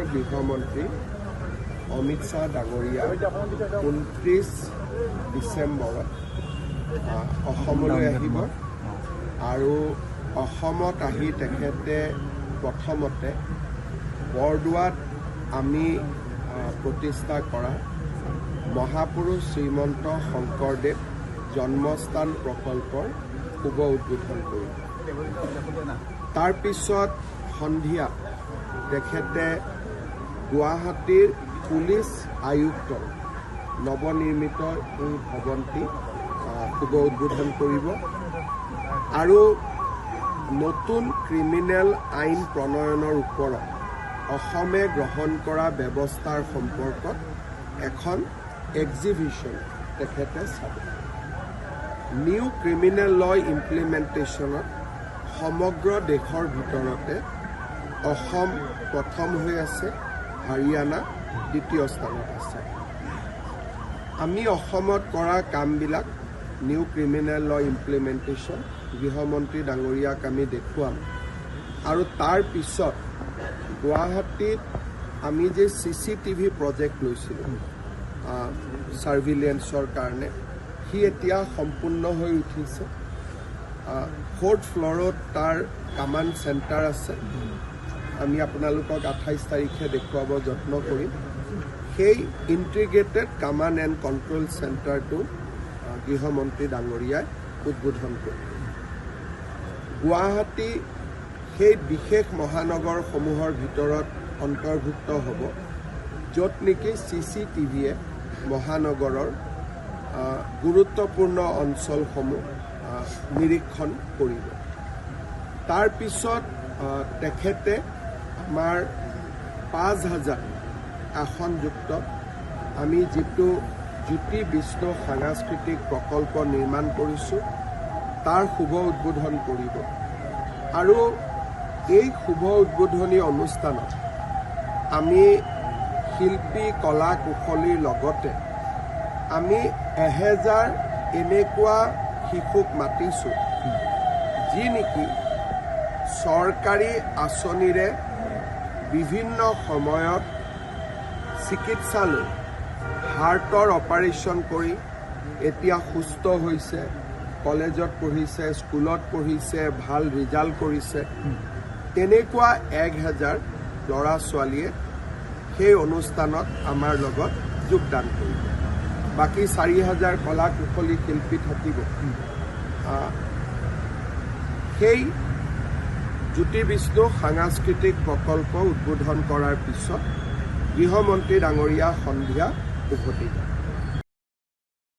দেশৰ গৃহমন্ত্ৰী অমিত শ্বাহ ডাঙৰীয়া 29 ডিচেম্বৰত অসমলৈ আহিব আৰু অসমত আহি তেখেতে প্ৰথমতে বৰদোৱাত আমি প্ৰতিষ্ঠা কৰা মহাপুৰুষ শ্ৰীমন্ত শংকৰদেৱ জন্মস্থান প্ৰকল্পৰ শুভ উদ্বোধন কৰিব। তাৰ পিছত সন্ধিয়া তেখেতে গুৱাহাটীৰ পুলিচ আয়ুক্তৰ নৱনিৰ্মিত এই ভৱনটি শুভ উদ্বোধন কৰিব আৰু নতুন ক্ৰিমিনেল আইন প্ৰণয়নৰ ওপৰত অসমে গ্ৰহণ কৰা ব্যৱস্থাৰ সম্পৰ্কত এখন এক্সিবিশ্যন তেখেতে চাব। নিউ ক্ৰিমিনেল ল ইমপ্লিমেণ্টেশ্যনত সমগ্ৰ দেশৰ ভিতৰতে অসম প্ৰথম হৈ আছে, হাৰিয়ানা দ্বিতীয় স্থানত আছে। আমি অসমত কৰা কামবিলাক নিউ ক্ৰিমিনেল ল ইমপ্লিমেণ্টেশ্যন গৃহমন্ত্ৰী ডাঙৰীয়াক আমি দেখুৱাম আৰু তাৰ পিছত গুৱাহাটীত আমি যে CCTV প্ৰজেক্ট লৈছিলোঁ ছাৰ্ভিলেঞ্চৰ কাৰণে, সি এতিয়া সম্পূৰ্ণ হৈ উঠিছে। 4th ফ্ল'ৰত তাৰ কামাণ্ড চেণ্টাৰ আছে। আমি আপোনালোকক 28 তাৰিখে দেখুৱাব যত্ন কৰিম। সেই ইণ্টিগ্ৰেটেড কামাণ্ড এণ্ড কণ্ট্ৰল চেণ্টাৰটো গৃহমন্ত্ৰী ডাঙৰীয়াই উদ্বোধন কৰিব। গুৱাহাটী সেই বিশেষ মহানগৰসমূহৰ ভিতৰত অন্তৰ্ভুক্ত হ'ব য'ত নেকি CCTVয়ে মহানগৰৰ গুৰুত্বপূৰ্ণ অঞ্চলসমূহ নিৰীক্ষণ কৰিব। তাৰ পিছত তেখেতে আমাৰ 5000 আসনযুক্ত আমি যিটো জ্যোতি বিষ্ণু সাংস্কৃতিক প্ৰকল্প নিৰ্মাণ কৰিছোঁ তাৰ শুভ উদ্বোধন কৰিব আৰু এই শুভ উদ্বোধনী অনুষ্ঠানত আমি শিল্পী কলা কুশলীৰ লগতে আমি 1000 এনেকুৱা শিশুক মাতিছোঁ যি নেকি চৰকাৰী আঁচনিৰে বিভিন্ন সময়ত চিকিৎসালয় হাৰ্টৰ অপাৰেশ্যন কৰি এতিয়া সুস্থ হৈছে, কলেজত পঢ়িছে, স্কুলত পঢ়িছে, ভাল ৰিজাল্ট কৰিছে। তেনেকুৱা 1000 ল'ৰা ছোৱালীয়ে সেই অনুষ্ঠানত আমাৰ লগত যোগদান কৰিব। বাকী 4000 কলা কুশলী শিল্পী থাকিব। সেই জ্যোতি বিষ্ণু সাংস্কৃতিক প্ৰকল্প উদ্বোধন কৰাৰ পিছত গৃহমন্ত্ৰী ডাঙৰীয়া সন্ধিয়া উভতি যায়।